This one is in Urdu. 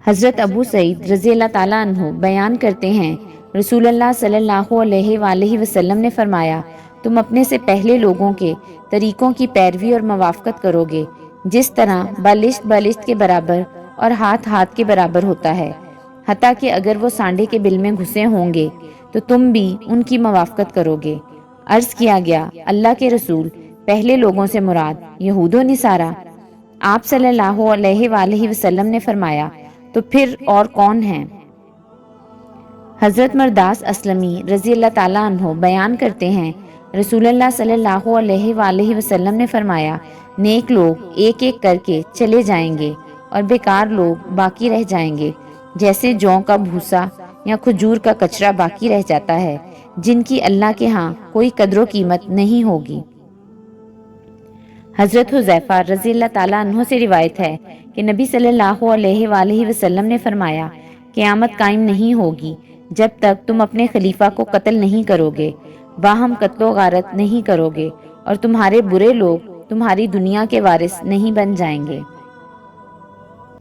حضرت ابو سعید رضی اللہ تعالیٰ عنہ بیان کرتے ہیں، رسول اللہ صلی اللہ علیہ وآلہ وسلم نے فرمایا، تم اپنے سے پہلے لوگوں کے طریقوں کی پیروی اور موافقت کرو گے، جس طرح بالشت بالشت کے برابر اور ہاتھ ہاتھ کے برابر ہوتا ہے، حتیٰ کہ اگر وہ سانڈے کے بل میں گھسے ہوں گے تو تم بھی ان کی موافقت کرو گے۔ عرض کیا گیا، اللہ کے رسول، پہلے لوگوں سے مراد یہود و نصارہ؟ آپ صلی اللہ علیہ وآلہ وسلم نے فرمایا، تو پھر اور کون ہیں؟ حضرت مرداس اسلمی رضی اللہ تعالیٰ عنہ بیان کرتے ہیں، رسول اللہ صلی اللہ علیہ وآلہ وسلم نے فرمایا، نیک لوگ ایک ایک کر کے چلے جائیں گے اور بیکار لوگ باقی رہ جائیں گے، جیسے جوں کا بھوسا یا کھجور کا کچرا باقی رہ جاتا ہے، جن کی اللہ کے ہاں کوئی قدر و قیمت نہیں ہوگی۔ حضرت حذیفہ رضی اللہ تعالیٰ عنہ سے روایت ہے کہ نبی صلی اللہ علیہ وآلہ وسلم نے فرمایا، قیامت قائم نہیں ہوگی جب تک تم اپنے خلیفہ کو قتل نہیں کرو گے، باہم قتل و غارت نہیں کرو گے، اور تمہارے برے لوگ تمہاری دنیا کے وارث نہیں بن جائیں گے۔